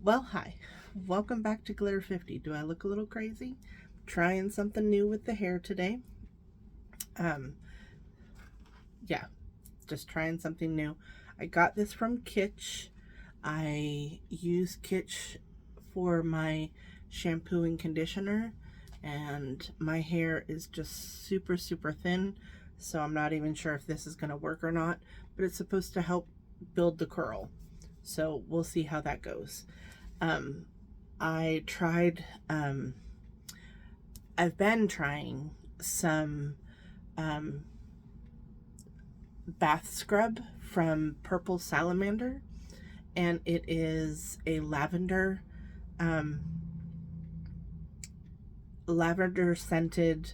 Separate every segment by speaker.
Speaker 1: Well, hi. Welcome back to Glitter 50. Do I look a little crazy? Trying something new with the hair today. Um, yeah, just trying something new. I got this from Kitsch. I use Kitsch for my shampoo and conditioner, and my hair is just super, super thin, so I'm not even sure if this is going to work or not, but it's supposed to help build the curl. So we'll see how that goes. Um, I tried, I've been trying some um, bath scrub from Purple Salamander, and it is a um, lavender scented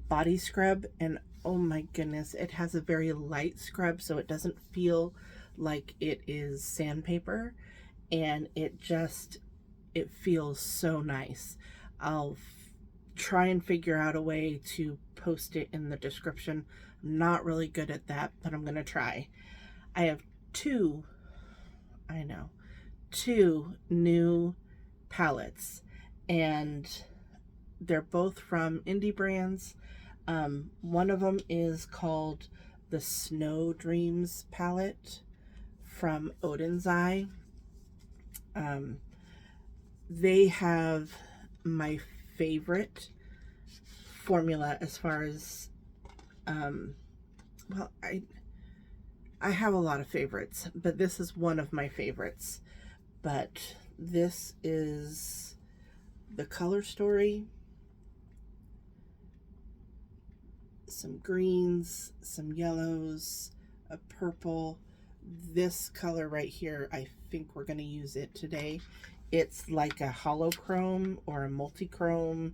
Speaker 1: body scrub. And oh my goodness, it has a very light scrub, so it doesn't feel like it is sandpaper, and it feels so nice. I'll try and figure out a way to post it in the description. I'm not really good at that, but I'm going to try. I have two, I know, two new palettes, and they're both from indie brands. One of them is called the Snow Dreams palette from Oden's Eye. Um, they have my favorite formula as far as well, I have a lot of favorites, but this is one of my favorites. But this is the color story, some greens, some yellows, a purple. This color right here, I think we're going to use it today. It's like a holochrome or a multichrome.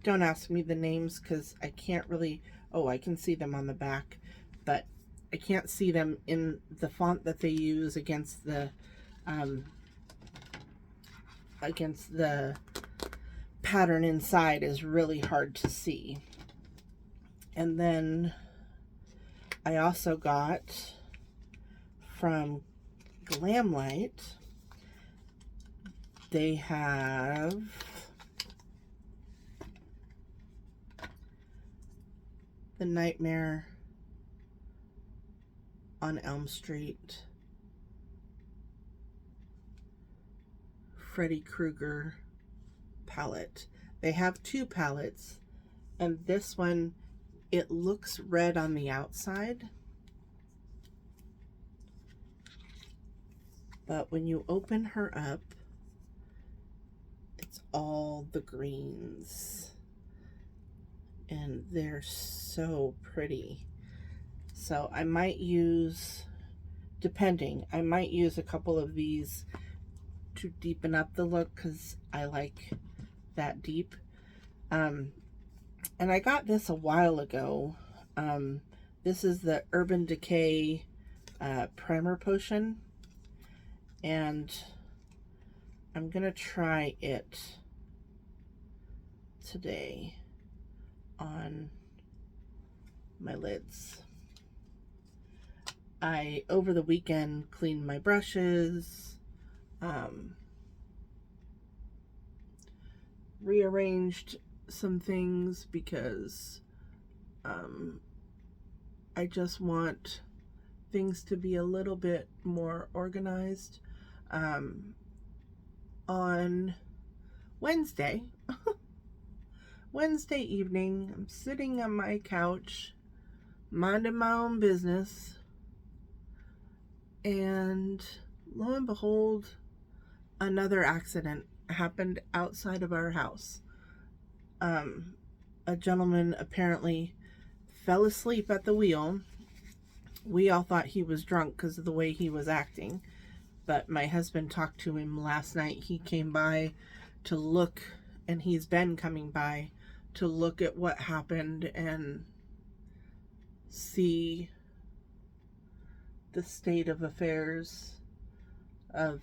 Speaker 1: Don't ask me the names because I can't really, oh, I can see them on the back, but I can't see them in the font that they use against the pattern inside is really hard to see. And then I also got from Glamlight, they have the Nightmare on Elm Street, Freddy Krueger palette. They have two palettes, and this one, it looks red on the outside, but when you open her up, it's all the greens, and they're so pretty. So I might use, depending, I might use a couple of these to deepen up the look because I like that deep. And I got this a while ago. This is the Urban Decay primer potion, and I'm gonna try it today on my lids. I, over the weekend, cleaned my brushes, rearranged some things because I just want things to be a little bit more organized. On Wednesday, Wednesday evening, I'm sitting on my couch, minding my own business, and lo and behold, another accident happened outside of our house. A gentleman apparently fell asleep at the wheel. We all thought he was drunk because of the way he was acting, but my husband talked to him last night. He came by to look, and he's been coming by to look at what happened and see the state of affairs of,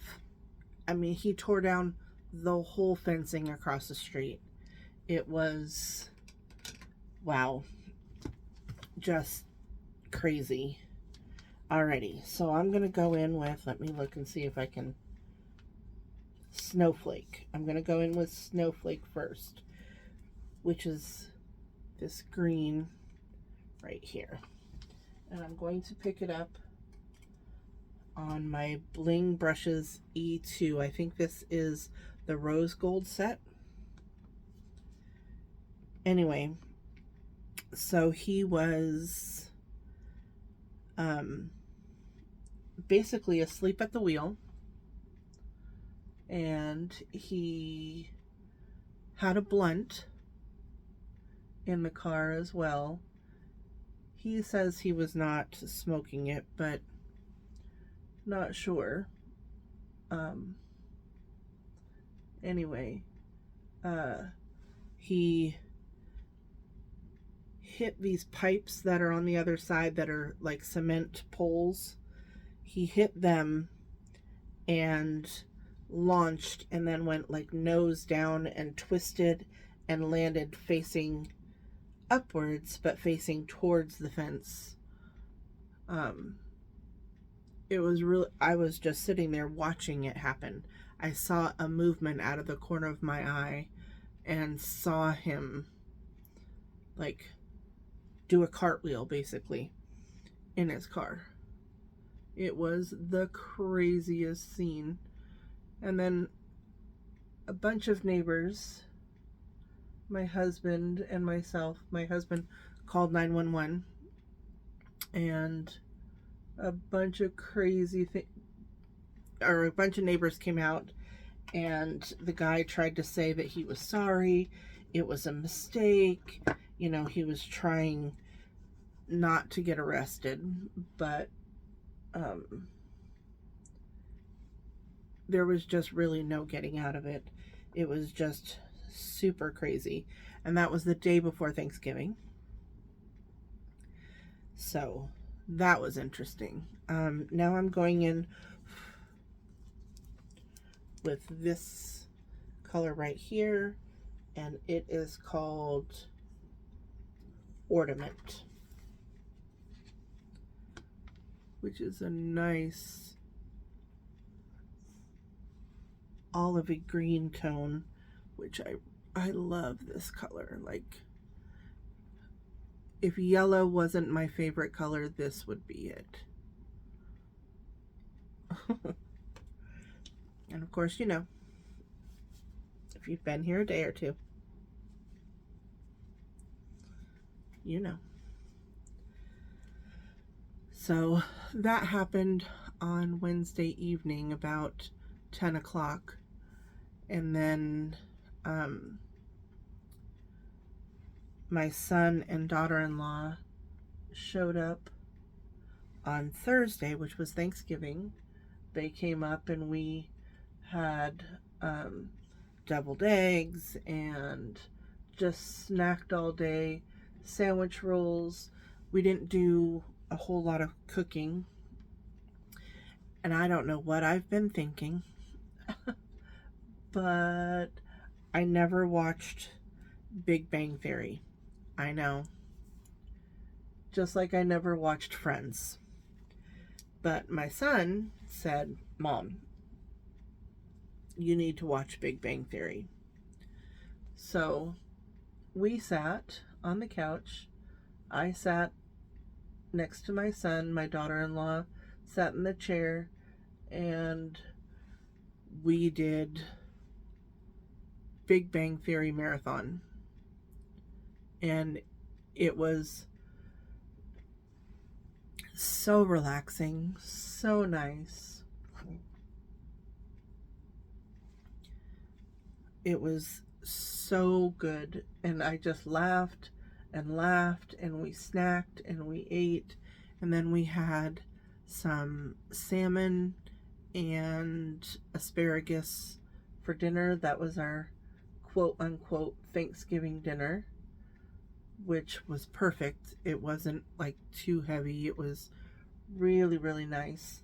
Speaker 1: I mean, he tore down the whole fencing across the street. It was, wow, just crazy. Alrighty, so I'm gonna go in with, let me look and see if I can Snowflake. I'm going to go in with Snowflake first, which is this green right here. And I'm going to pick it up on my Bling Brushes E2. I think this is the rose gold set. Anyway, so he was basically asleep at the wheel, and he had a blunt in the car as well. He says he was not smoking it, but not sure. Anyway, he hit these pipes that are on the other side that are like cement poles. He hit them and launched, and then went like nose down and twisted and landed facing upwards, but facing towards the fence. It was really, I was just sitting there watching it happen. I saw a movement out of the corner of my eye and saw him like do a cartwheel basically in his car. It was the craziest scene. And then a bunch of neighbors, my husband and myself, my husband called 911, and a bunch of a bunch of neighbors came out, and the guy tried to say that he was sorry, it was a mistake, you know, he was trying not to get arrested, but there was just really no getting out of it. It was just super crazy. And that was the day before Thanksgiving. So that was interesting. Now I'm going in with this color right here, and it is called Ornament, which is a nice olivey green tone, which I love this color. Like, if yellow wasn't my favorite color, this would be it. And of course, you know, if you've been here a day or two, you know. So that happened on Wednesday evening about 10 o'clock. And then my son and daughter-in-law showed up on Thursday, which was Thanksgiving. They came up and we had deviled eggs and just snacked all day, sandwich rolls. We didn't do a whole lot of cooking, and I don't know what I've been thinking, but I never watched Big Bang Theory. I know. Just like I never watched Friends. But my son said, "Mom, you need to watch Big Bang Theory." So we sat on the couch. I sat next to my son. My daughter-in-law sat in the chair, and we did Big Bang Theory marathon. And it was so relaxing, so nice. It was so good, and I just laughed and laughed, and we snacked and we ate, and then we had some salmon and asparagus for dinner. That was our quote-unquote Thanksgiving dinner, which was perfect. It wasn't like too heavy. It was really, really nice,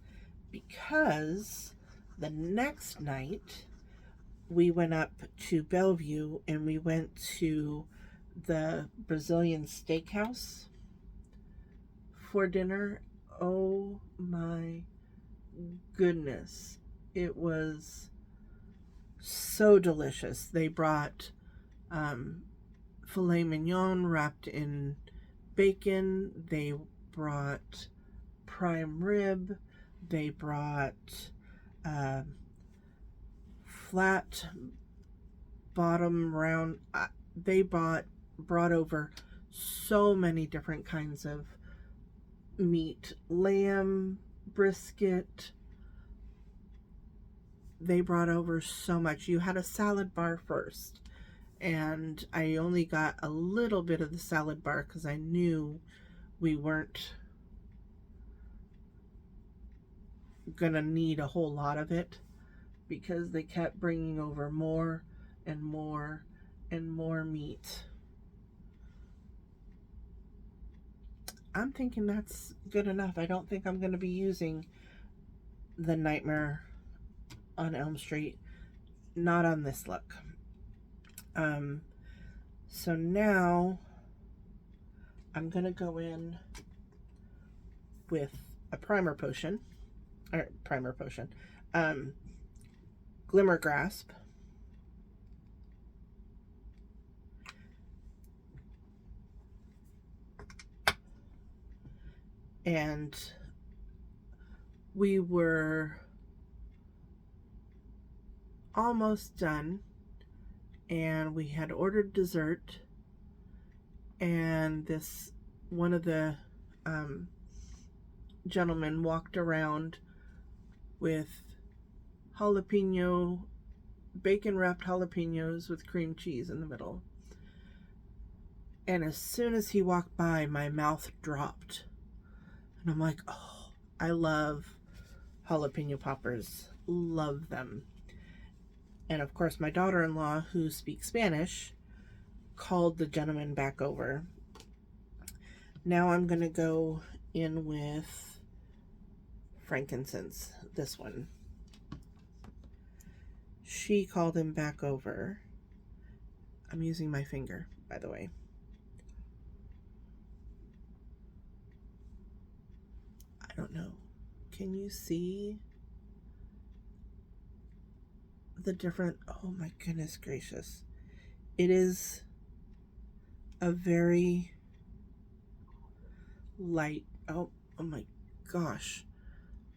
Speaker 1: because the next night we went up to Bellevue and we went to the Brazilian steakhouse for dinner. Oh my goodness. It was So delicious. They brought filet mignon wrapped in bacon. They brought prime rib. They brought uh, flat bottom round. They brought over so many different kinds of meat, lamb, brisket. They brought over so much. You had a salad bar first, and I only got a little bit of the salad bar because I knew we weren't gonna need a whole lot of it, because they kept bringing over more and more and more meat. I'm thinking that's good enough. I don't think I'm going to be using the Nightmare on Elm Street. Not on this look. So now I'm going to go in with a primer potion. Glimmer Grasp. And we were almost done, and we had ordered dessert, and this one of the gentlemen walked around with bacon wrapped jalapenos with cream cheese in the middle. And as soon as he walked by, my mouth dropped. And I'm like, oh, I love jalapeno poppers. Love them. And of course, my daughter-in-law, who speaks Spanish, called the gentleman back over. Now I'm going to go in with frankincense, this one. She called him back over. I'm using my finger, by the way. I don't know. Can you see the different... Oh my goodness gracious. It is a very light... Oh my gosh.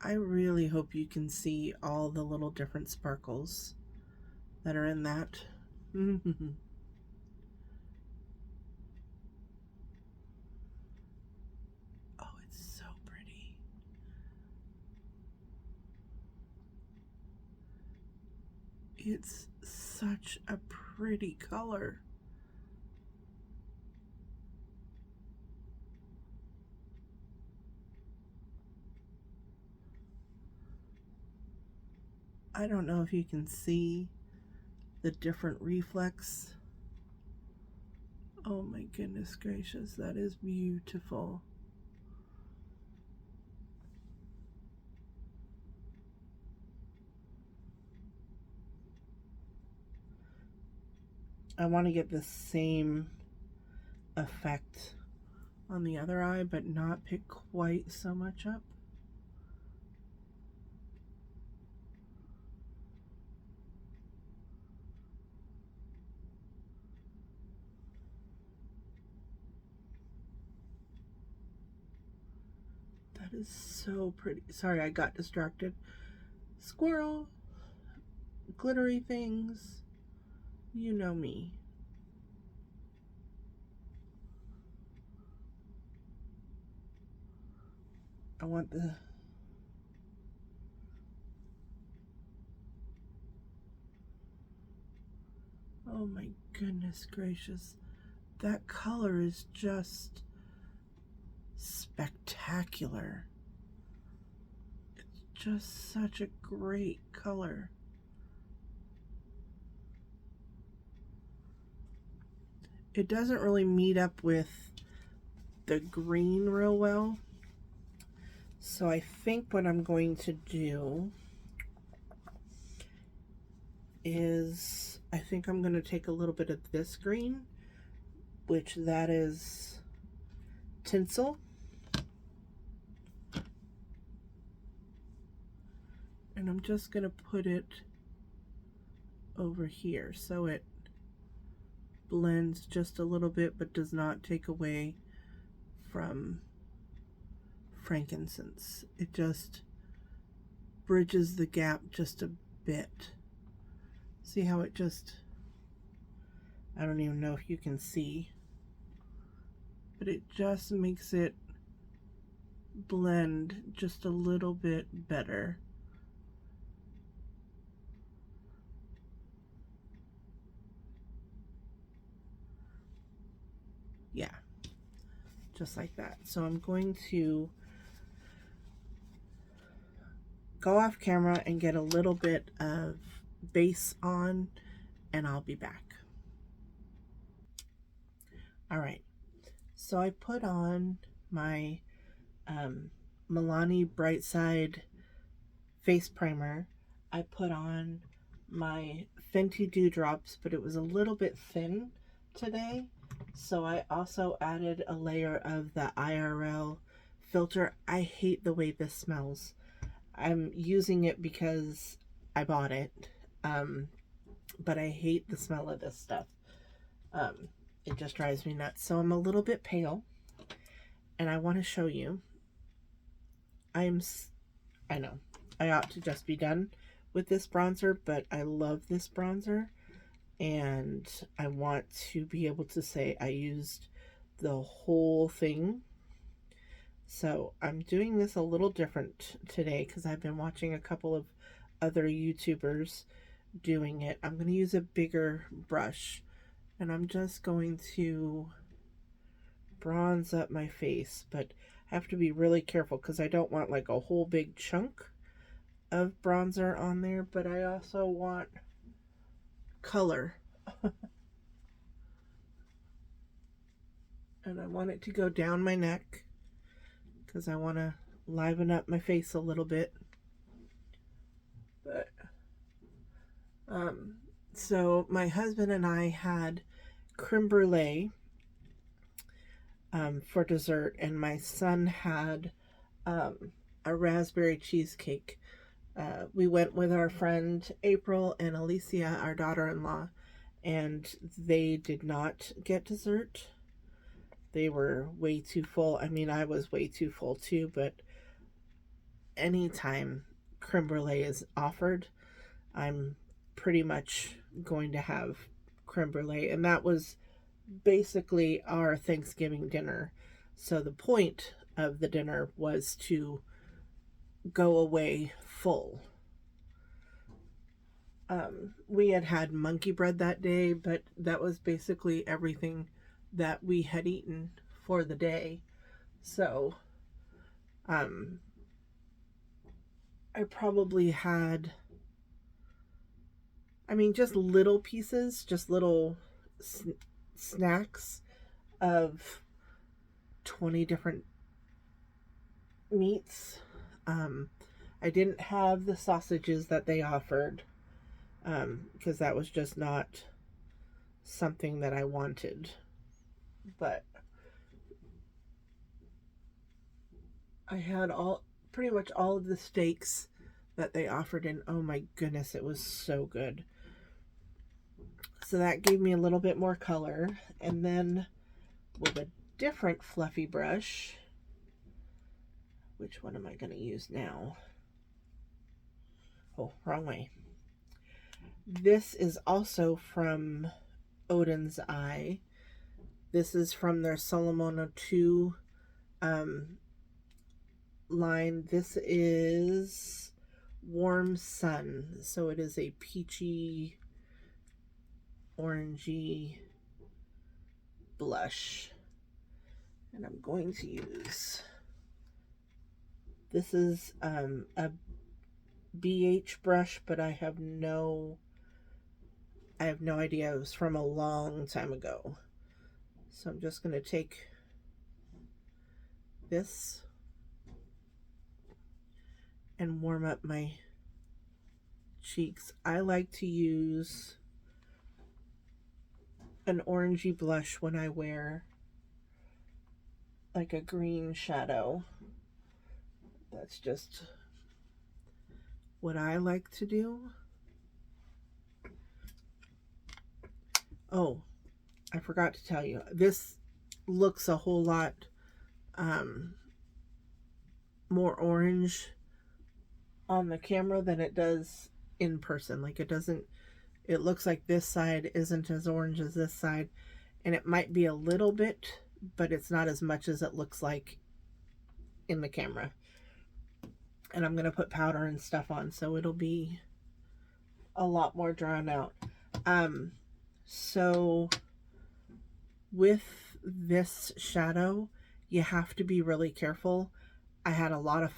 Speaker 1: I really hope you can see all the little different sparkles that are in that. Oh, it's so pretty. It's such a pretty color. I don't know if you can see the different reflex. Oh my goodness gracious, that is beautiful. I want to get the same effect on the other eye, but not pick quite so much up. That is so pretty. Sorry, I got distracted. Squirrel. Glittery things. You know me. I want the... Oh my goodness gracious. That color is just spectacular. It's just such a great color. It doesn't really meet up with the green real well. So I think what I'm going to do is, I think I'm going to take a little bit of this green, which that is tinsel. And I'm just going to put it over here, so it blends just a little bit but does not take away from frankincense. It just bridges the gap just a bit. See how it just, I don't even know if you can see, but it just makes it blend just a little bit better. Yeah, just like that. So I'm going to go off camera and get a little bit of base on, and I'll be back. All right, so I put on my Milani Bright Side face primer. I put on my Fenty Dewdrops, but it was a little bit thin today, so I also added a layer of the IRL filter. I hate the way this smells. I'm using it because I bought it, but I hate the smell of this stuff. It just drives me nuts. So I'm a little bit pale, and I want to show you. I know, I ought to just be done with this bronzer, but I love this bronzer, and I want to be able to say I used the whole thing. So I'm doing this a little different today because I've been watching a couple of other YouTubers doing it. I'm going to use a bigger brush, and I'm just going to bronze up my face, but I have to be really careful because I don't want like a whole big chunk of bronzer on there, but I also want color. And I want it to go down my neck because I want to liven up my face a little bit. But so my husband and I had creme brulee for dessert, and my son had a raspberry cheesecake. We went with our friend April and Alicia, our daughter-in-law, and they did not get dessert. They were way too full. I mean, I was way too full too, but anytime creme brulee is offered, I'm pretty much going to have creme brulee. And that was basically our Thanksgiving dinner. So the point of the dinner was to go away full. We had monkey bread that day, but that was basically everything that we had eaten for the day. So I probably had, I mean, just little pieces, just little snacks of 20 different meats. I didn't have the sausages that they offered because that was just not something that I wanted. But I had pretty much all of the steaks that they offered, and oh my goodness, it was so good. So that gave me a little bit more color. And then with a different fluffy brush, which one am I going to use now? Oh, wrong way. This is also from Oden's Eye. This is from their Solomona 2 line. This is Warm Sun. So it is a peachy, orangey blush. And I'm going to use, this is a BH brush, but I have no idea. It was from a long time ago. So I'm just going to take this and warm up my cheeks. I like to use an orangey blush when I wear like a green shadow. That's just what I like to do. Oh, I forgot to tell you. This looks a whole lot um, more orange on the camera than it does in person. Like it doesn't, it looks like this side isn't as orange as this side. And it might be a little bit, but it's not as much as it looks like in the camera. And I'm going to put powder and stuff on, so it'll be a lot more drawn out. Um, so with this shadow, you have to be really careful. I had a lot of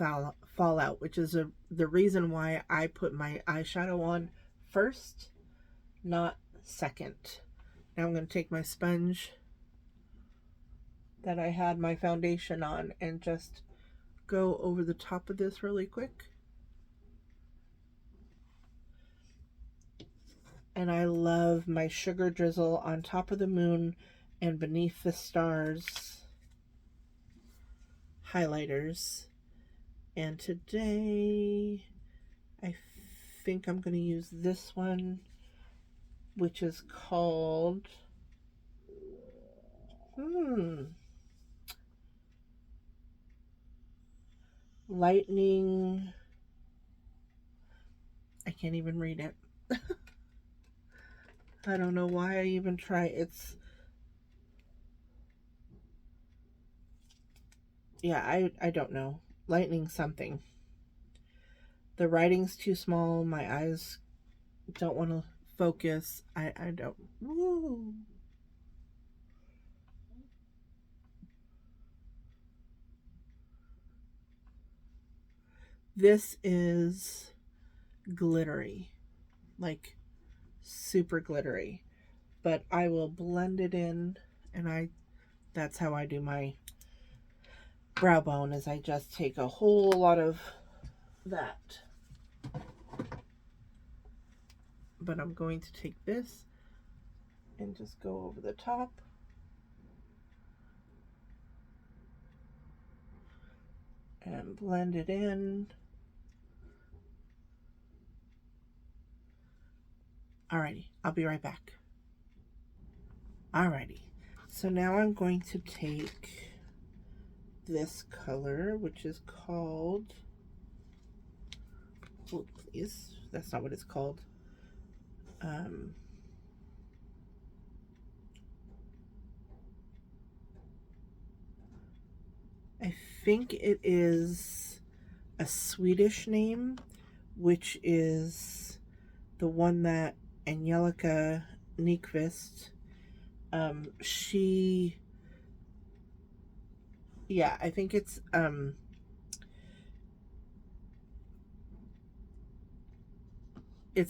Speaker 1: fallout, which is the reason why I put my eyeshadow on first, not second. Now I'm going to take my sponge that I had my foundation on and just go over the top of this really quick. And I love my sugar drizzle on top of the moon and beneath the stars highlighters. And today I think I'm going to use this one, which is called Lightning. I can't even read it. I don't know why I even try. It's, yeah, I don't know. Lightning something. The writing's too small. My eyes don't want to focus. I don't. Woo. This is glittery, like super glittery, but I will blend it in, and that's how I do my brow bone, is I just take a whole lot of that. But I'm going to take this and just go over the top. And blend it in. Alrighty, I'll be right back. Alrighty, so now I'm going to take this color, which is called, oh please, that's not what it's called. I think it is a Swedish name, which is the one that Angelica Nyqvist, she, yeah, I think it's a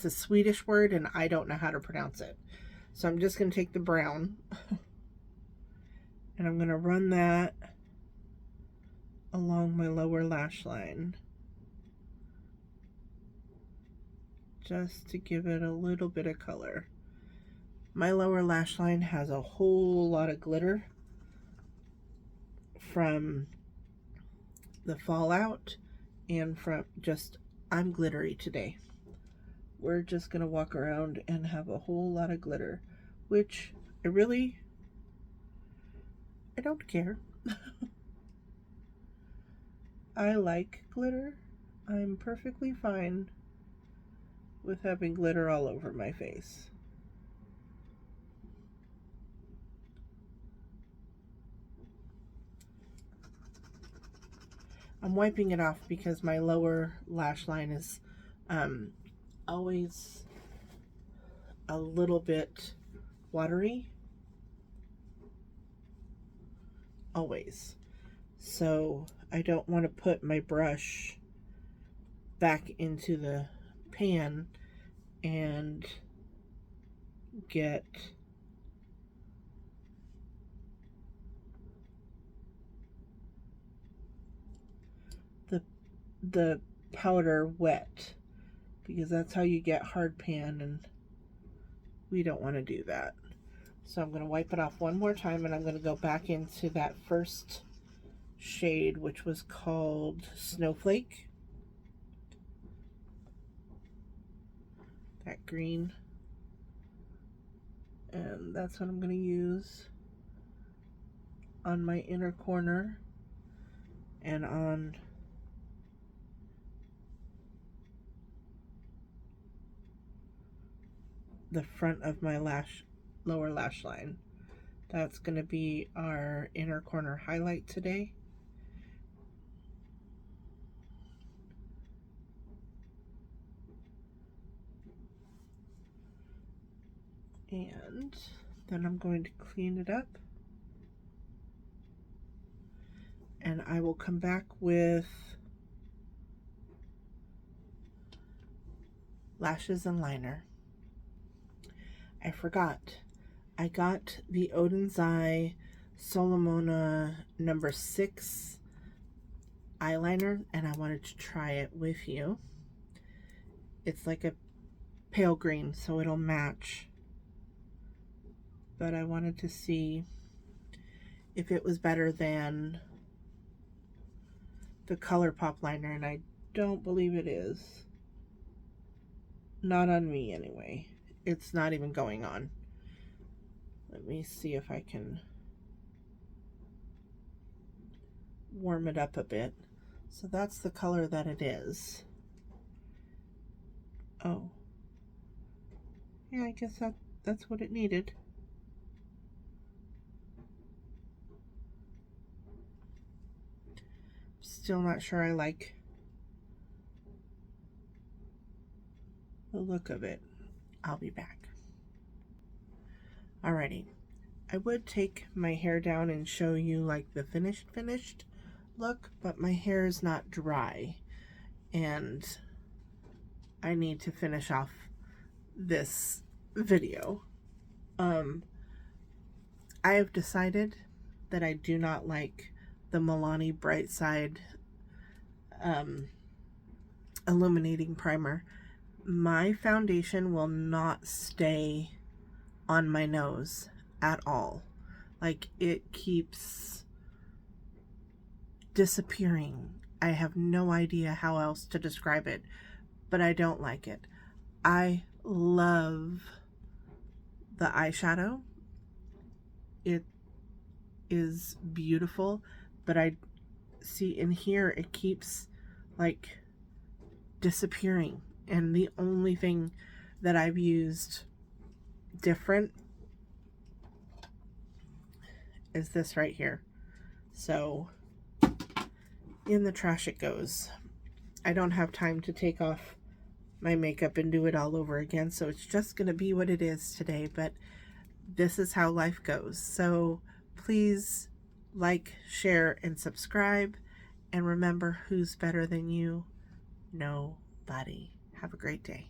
Speaker 1: Swedish word and I don't know how to pronounce it. So I'm just going to take the brown and I'm going to run that along my lower lash line, just to give it a little bit of color. My lower lash line has a whole lot of glitter from the fallout and from just, I'm glittery today. We're just going to walk around and have a whole lot of glitter, which I don't care. I like glitter. I'm perfectly fine with having glitter all over my face. I'm wiping it off because my lower lash line is always a little bit watery. Always. So I don't want to put my brush back into the pan and get the powder wet, because that's how you get hard pan, and we don't want to do that. So I'm going to wipe it off one more time, and I'm going to go back into that first shade, which was called Snowflake. That green. And that's what I'm going to use on my inner corner and on the front of my lower lash line. That's going to be our inner corner highlight today. And then I'm going to clean it up. And I will come back with lashes and liner. I forgot. I got the Oden's Eye Solomona number 6 eyeliner, and I wanted to try it with you. It's like a pale green, so it'll match. But I wanted to see if it was better than the ColourPop liner, and I don't believe it is. Not on me, anyway. It's not even going on. Let me see if I can warm it up a bit. So that's the color that it is. Oh. Yeah, I guess that's what it needed. Still not sure I like the look of it. I'll be back. Alrighty. I would take my hair down and show you like the finished look, but my hair is not dry and I need to finish off this video. I have decided that I do not like the Milani Bright Side illuminating primer. My foundation will not stay on my nose at all. Like, it keeps disappearing. I have no idea how else to describe it, but I don't like it. I love the eyeshadow. It is beautiful, but I see in here it keeps like disappearing, and the only thing that I've used different is this right here. So in the trash it goes. I don't have time to take off my makeup and do it all over again, so it's just gonna be what it is today, but this is how life goes. So please like, share, and subscribe, and remember, who's better than you? Nobody. Have a great day.